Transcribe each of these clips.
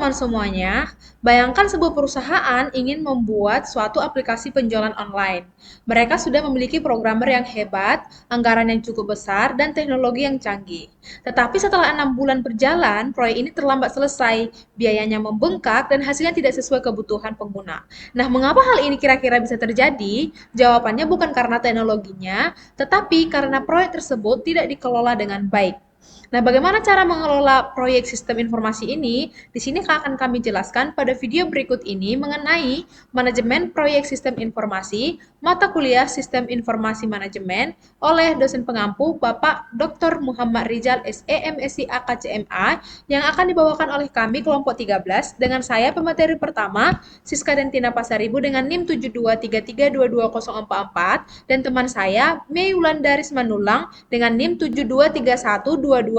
teman-teman semuanya, bayangkan sebuah perusahaan ingin membuat suatu aplikasi penjualan online. Mereka sudah memiliki programmer yang hebat, anggaran yang cukup besar, dan teknologi yang canggih. Tetapi setelah 6 bulan berjalan, proyek ini terlambat selesai, biayanya membengkak, dan hasilnya tidak sesuai kebutuhan pengguna. Nah, mengapa hal ini kira-kira bisa terjadi? Jawabannya bukan karena teknologinya, tetapi karena proyek tersebut tidak dikelola dengan baik. Nah, bagaimana cara mengelola proyek sistem informasi ini? Di sini akan kami jelaskan pada video berikut ini mengenai manajemen proyek sistem informasi, mata kuliah Sistem Informasi Manajemen oleh dosen pengampu Bapak Dr. Muhammad Rizal SEM SI AKCMA yang akan dibawakan oleh kami kelompok 13 dengan saya pemateri pertama Siska Dentina Pasaribu dengan NIM 7233220044 dan teman saya Mei Wulandaris Manulang dengan NIM 7231220001.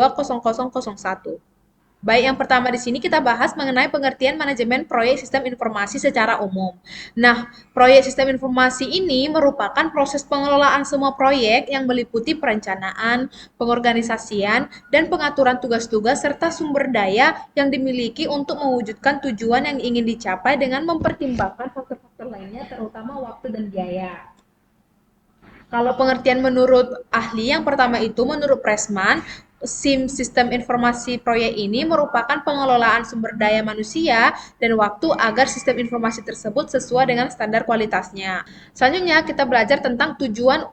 Baik, yang pertama di sini kita bahas mengenai pengertian manajemen proyek sistem informasi secara umum. Nah, proyek sistem informasi ini merupakan proses pengelolaan semua proyek yang meliputi perencanaan, pengorganisasian, dan pengaturan tugas-tugas serta sumber daya yang dimiliki untuk mewujudkan tujuan yang ingin dicapai dengan mempertimbangkan faktor-faktor lainnya terutama waktu dan biaya. Kalau pengertian menurut ahli yang pertama itu menurut Pressman, Sistem Informasi Proyek ini merupakan pengelolaan sumber daya manusia dan waktu agar sistem informasi tersebut sesuai dengan standar kualitasnya. Selanjutnya kita belajar tentang tujuan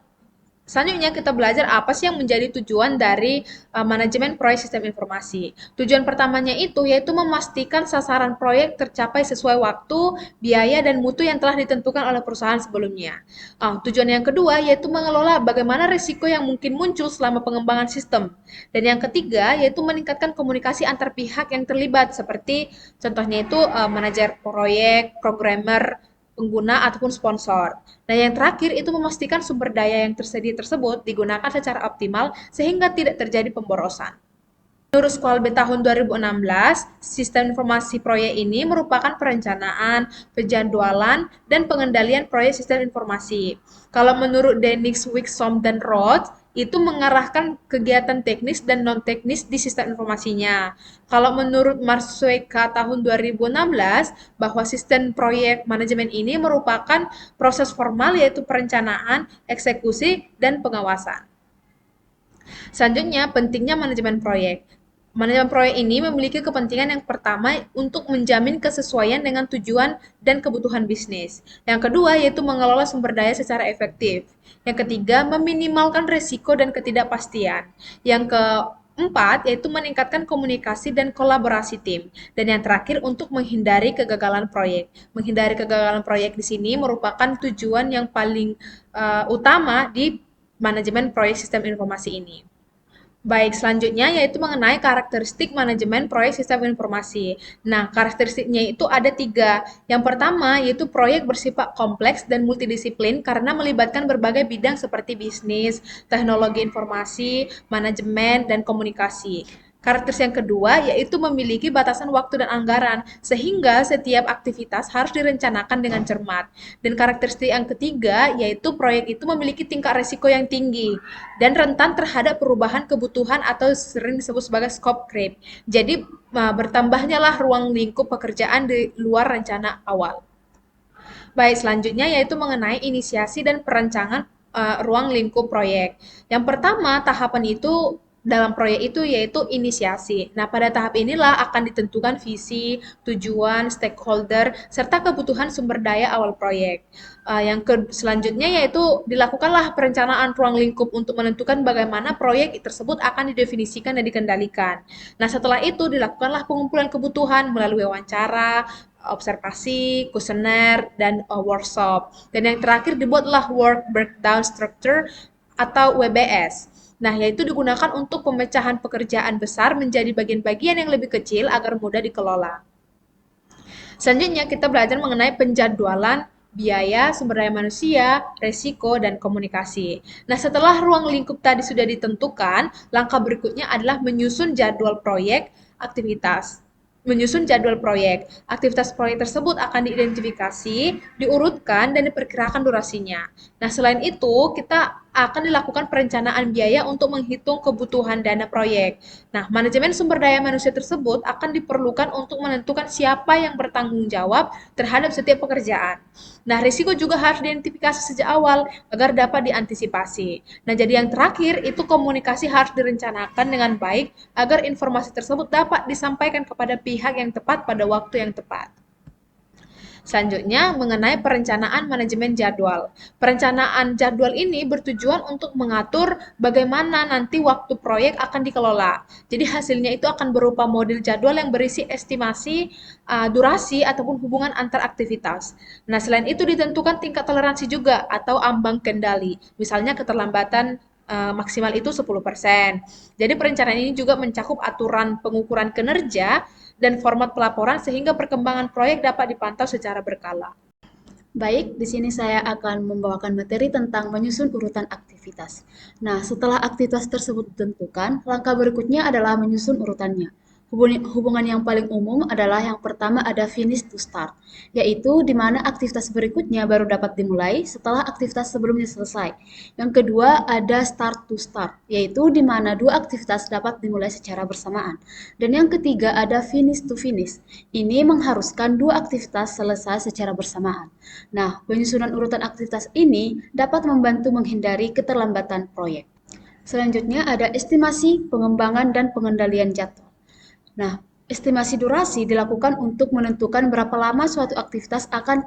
Selanjutnya kita belajar apa sih yang menjadi tujuan dari manajemen proyek sistem informasi. Tujuan pertamanya itu yaitu memastikan sasaran proyek tercapai sesuai waktu, biaya, dan mutu yang telah ditentukan oleh perusahaan sebelumnya. Tujuan yang kedua yaitu mengelola bagaimana risiko yang mungkin muncul selama pengembangan sistem. Dan yang ketiga yaitu meningkatkan komunikasi antar pihak yang terlibat seperti contohnya itu manajer proyek, programmer, pengguna ataupun sponsor. Nah, yang terakhir itu memastikan sumber daya yang tersedia tersebut digunakan secara optimal sehingga tidak terjadi pemborosan. Menurut Squalbe tahun 2016, sistem informasi proyek ini merupakan perencanaan, penjadwalan, dan pengendalian proyek sistem informasi. Kalau menurut Denix, Wixom, dan Rhodes, itu mengarahkan kegiatan teknis dan non-teknis di sistem informasinya. Kalau menurut Marsweka tahun 2016, bahwa sistem proyek manajemen ini merupakan proses formal yaitu perencanaan, eksekusi, dan pengawasan. Selanjutnya, pentingnya manajemen proyek. Manajemen proyek ini memiliki kepentingan yang pertama untuk menjamin kesesuaian dengan tujuan dan kebutuhan bisnis. Yang kedua yaitu mengelola sumber daya secara efektif. Yang ketiga, meminimalkan risiko dan ketidakpastian. Yang keempat yaitu meningkatkan komunikasi dan kolaborasi tim. Dan yang terakhir untuk menghindari kegagalan proyek. Menghindari kegagalan proyek di sini merupakan tujuan yang paling utama di manajemen proyek sistem informasi ini. Baik, selanjutnya yaitu mengenai karakteristik manajemen proyek sistem informasi. Nah, karakteristiknya itu ada tiga. Yang pertama yaitu proyek bersifat kompleks dan multidisiplin karena melibatkan berbagai bidang seperti bisnis, teknologi informasi, manajemen, dan komunikasi. Karakteristik yang kedua yaitu memiliki batasan waktu dan anggaran, sehingga setiap aktivitas harus direncanakan dengan cermat. Dan karakteristik yang ketiga yaitu proyek itu memiliki tingkat risiko yang tinggi dan rentan terhadap perubahan kebutuhan atau sering disebut sebagai scope creep. Jadi bertambahnya lah ruang lingkup pekerjaan di luar rencana awal. Baik, selanjutnya yaitu mengenai inisiasi dan perencanaan ruang lingkup proyek. Yang pertama, tahapan itu dalam proyek itu yaitu inisiasi. Nah, pada tahap inilah akan ditentukan visi, tujuan, stakeholder, serta kebutuhan sumber daya awal proyek. Selanjutnya yaitu dilakukanlah perencanaan ruang lingkup untuk menentukan bagaimana proyek tersebut akan didefinisikan dan dikendalikan. Nah, setelah itu dilakukanlah pengumpulan kebutuhan melalui wawancara, observasi, kuesioner, dan workshop. Dan yang terakhir dibuatlah Work Breakdown Structure atau WBS. Nah, yaitu digunakan untuk pemecahan pekerjaan besar menjadi bagian-bagian yang lebih kecil agar mudah dikelola. Selanjutnya kita belajar mengenai penjadwalan biaya, sumber daya manusia, resiko, dan komunikasi. Nah, setelah ruang lingkup tadi sudah ditentukan, langkah berikutnya adalah menyusun jadwal proyek aktivitas. Menyusun jadwal proyek. Aktivitas proyek tersebut akan diidentifikasi, diurutkan, dan diperkirakan durasinya. Nah, selain itu, kita akan dilakukan perencanaan biaya untuk menghitung kebutuhan dana proyek. Nah, manajemen sumber daya manusia tersebut akan diperlukan untuk menentukan siapa yang bertanggung jawab terhadap setiap pekerjaan. Nah, risiko juga harus diidentifikasi sejak awal agar dapat diantisipasi. Nah, jadi yang terakhir itu komunikasi harus direncanakan dengan baik agar informasi tersebut dapat disampaikan kepada pihak yang tepat pada waktu yang tepat. Selanjutnya, mengenai perencanaan manajemen jadwal. Perencanaan jadwal ini bertujuan untuk mengatur bagaimana nanti waktu proyek akan dikelola. Jadi hasilnya itu akan berupa model jadwal yang berisi estimasi durasi ataupun hubungan antar aktivitas. Nah, selain itu ditentukan tingkat toleransi juga atau ambang kendali. Misalnya keterlambatan maksimal itu 10%. Jadi perencanaan ini juga mencakup aturan pengukuran kinerja dan format pelaporan sehingga perkembangan proyek dapat dipantau secara berkala. Baik, di sini saya akan membawakan materi tentang menyusun urutan aktivitas. Nah, setelah aktivitas tersebut ditentukan, langkah berikutnya adalah menyusun urutannya. Hubungan yang paling umum adalah yang pertama ada finish to start, yaitu di mana aktivitas berikutnya baru dapat dimulai setelah aktivitas sebelumnya selesai. Yang kedua ada start to start, yaitu di mana dua aktivitas dapat dimulai secara bersamaan. Dan yang ketiga ada finish to finish. Ini mengharuskan dua aktivitas selesai secara bersamaan. Nah, penyusunan urutan aktivitas ini dapat membantu menghindari keterlambatan proyek. Selanjutnya ada estimasi, pengembangan, dan pengendalian jadwal. Nah, estimasi durasi dilakukan untuk menentukan berapa lama suatu aktivitas akan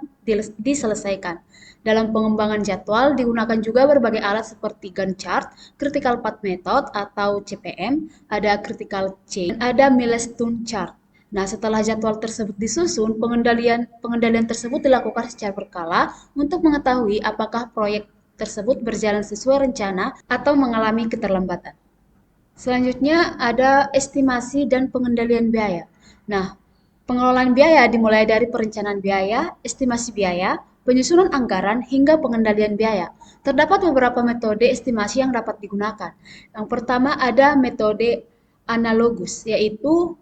diselesaikan. Dalam pengembangan jadwal digunakan juga berbagai alat seperti Gantt chart, critical path method atau CPM, ada critical chain, ada milestone chart. Nah, setelah jadwal tersebut disusun, pengendalian tersebut dilakukan secara berkala untuk mengetahui apakah proyek tersebut berjalan sesuai rencana atau mengalami keterlambatan. Selanjutnya ada estimasi dan pengendalian biaya. Nah, pengelolaan biaya dimulai dari perencanaan biaya, estimasi biaya, penyusunan anggaran, hingga pengendalian biaya. Terdapat beberapa metode estimasi yang dapat digunakan. Yang pertama ada metode analogus, yaitu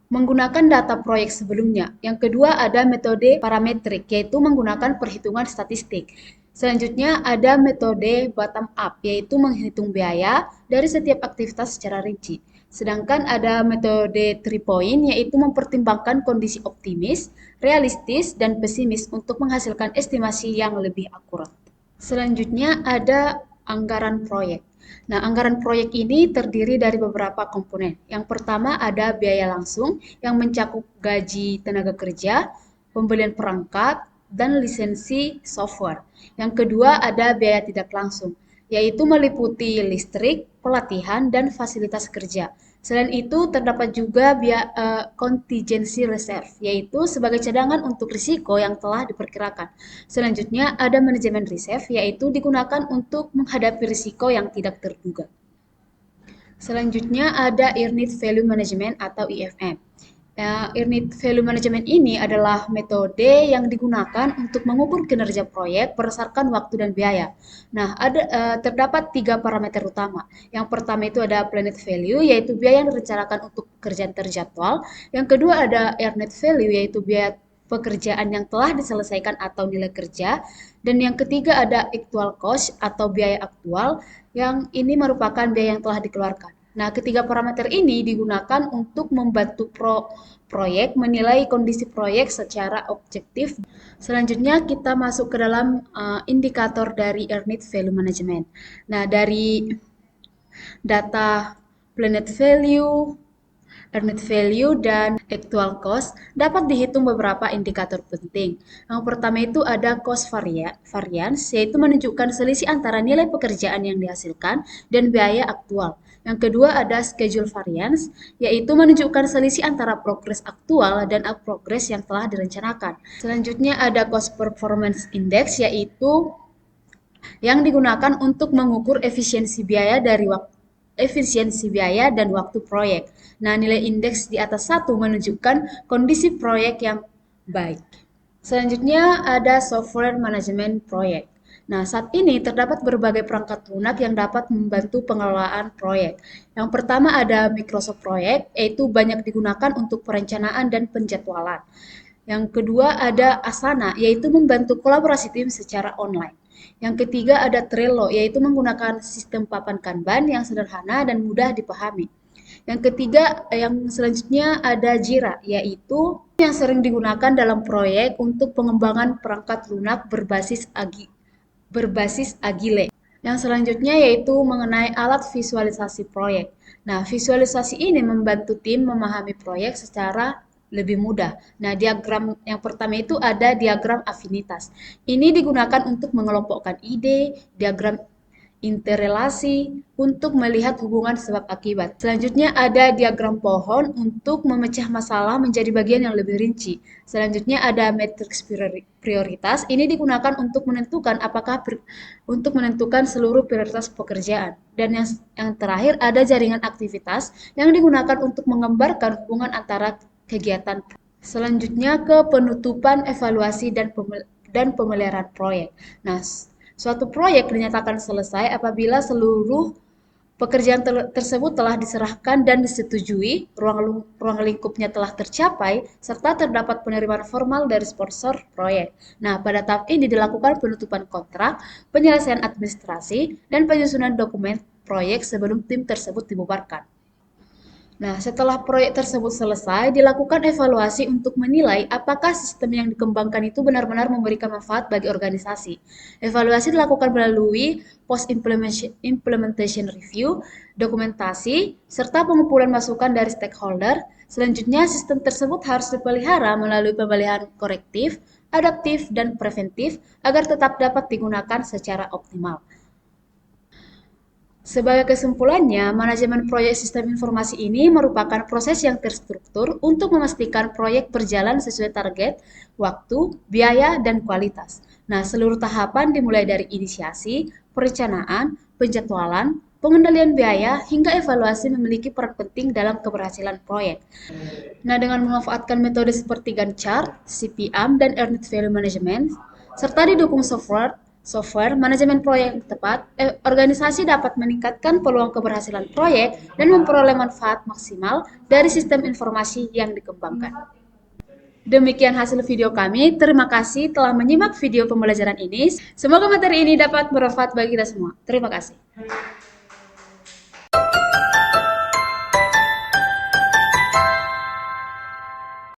menggunakan data proyek sebelumnya. Yang kedua ada metode parametrik, yaitu menggunakan perhitungan statistik. Selanjutnya ada metode bottom up, yaitu menghitung biaya dari setiap aktivitas secara rinci. Sedangkan ada metode 3 point, yaitu mempertimbangkan kondisi optimis, realistis, dan pesimis untuk menghasilkan estimasi yang lebih akurat. Selanjutnya ada anggaran proyek. Nah, anggaran proyek ini terdiri dari beberapa komponen. Yang pertama ada biaya langsung yang mencakup gaji tenaga kerja, pembelian perangkat, dan lisensi software. Yang kedua ada biaya tidak langsung, yaitu meliputi listrik, pelatihan, dan fasilitas kerja. Selain itu, terdapat juga biaya contingency reserve, yaitu sebagai cadangan untuk risiko yang telah diperkirakan. Selanjutnya, ada manajemen reserve, yaitu digunakan untuk menghadapi risiko yang tidak terduga. Selanjutnya ada Earned Value Management atau EVM. Earned Value Management ini adalah metode yang digunakan untuk mengukur kinerja proyek berdasarkan waktu dan biaya. Nah, terdapat 3 parameter utama. Yang pertama itu ada Planned Value, yaitu biaya yang direncanakan untuk pekerjaan terjadwal. Yang kedua ada Earned Value, yaitu biaya pekerjaan yang telah diselesaikan atau nilai kerja. Dan yang ketiga ada Actual Cost atau biaya aktual, yang ini merupakan biaya yang telah dikeluarkan. Nah, ketiga parameter ini digunakan untuk membantu proyek menilai kondisi proyek secara objektif. Selanjutnya kita masuk ke dalam indikator dari Earned Value Management. Nah, dari data Planned Value, Earned Value, dan Actual Cost dapat dihitung beberapa indikator penting. Yang pertama itu ada Cost Variance, yaitu menunjukkan selisih antara nilai pekerjaan yang dihasilkan dan biaya aktual. Yang kedua ada Schedule Variance, yaitu menunjukkan selisih antara progres aktual dan progres yang telah direncanakan. Selanjutnya ada Cost Performance Index, yaitu yang digunakan untuk mengukur efisiensi biaya dan waktu proyek. Nah, nilai indeks di atas 1 menunjukkan kondisi proyek yang baik. Selanjutnya ada software manajemen proyek. Nah, saat ini terdapat berbagai perangkat lunak yang dapat membantu pengelolaan proyek. Yang pertama ada Microsoft Project, yaitu banyak digunakan untuk perencanaan dan penjadwalan. Yang kedua ada Asana, yaitu membantu kolaborasi tim secara online. Yang ketiga ada Trello, yaitu menggunakan sistem papan Kanban yang sederhana dan mudah dipahami. Yang ketiga, yang selanjutnya ada Jira, yaitu yang sering digunakan dalam proyek untuk pengembangan perangkat lunak berbasis Agile. Yang selanjutnya yaitu mengenai alat visualisasi proyek. Nah, visualisasi ini membantu tim memahami proyek secara lebih mudah. Nah, diagram yang pertama itu ada diagram afinitas. Ini digunakan untuk mengelompokkan ide, diagram interrelasi untuk melihat hubungan sebab akibat. Selanjutnya ada diagram pohon untuk memecah masalah menjadi bagian yang lebih rinci. Selanjutnya ada matriks prioritas. Ini digunakan untuk menentukan untuk menentukan seluruh prioritas pekerjaan. Dan yang terakhir ada jaringan aktivitas yang digunakan untuk menggambarkan hubungan antara kegiatan. Selanjutnya ke penutupan, evaluasi dan pemeliharaan proyek. Nah, suatu proyek dinyatakan selesai apabila seluruh pekerjaan tersebut telah diserahkan dan disetujui, ruang lingkupnya telah tercapai, serta terdapat penerimaan formal dari sponsor proyek. Nah, pada tahap ini dilakukan penutupan kontrak, penyelesaian administrasi, dan penyusunan dokumen proyek sebelum tim tersebut dibubarkan. Nah, setelah proyek tersebut selesai, dilakukan evaluasi untuk menilai apakah sistem yang dikembangkan itu benar-benar memberikan manfaat bagi organisasi. Evaluasi dilakukan melalui post-implementation review, dokumentasi, serta pengumpulan masukan dari stakeholder. Selanjutnya, sistem tersebut harus dipelihara melalui pemeliharaan korektif, adaptif, dan preventif agar tetap dapat digunakan secara optimal. Sebagai kesimpulannya, manajemen proyek sistem informasi ini merupakan proses yang terstruktur untuk memastikan proyek berjalan sesuai target, waktu, biaya, dan kualitas. Nah, seluruh tahapan dimulai dari inisiasi, perencanaan, penjadwalan, pengendalian biaya, hingga evaluasi memiliki peran penting dalam keberhasilan proyek. Nah, dengan memanfaatkan metode seperti Gantt chart, CPM, dan Earned Value Management, serta didukung software manajemen proyek yang tepat, organisasi dapat meningkatkan peluang keberhasilan proyek dan memperoleh manfaat maksimal dari sistem informasi yang dikembangkan. Demikian hasil video kami. Terima kasih telah menyimak video pembelajaran ini. Semoga materi ini dapat bermanfaat bagi kita semua. Terima kasih.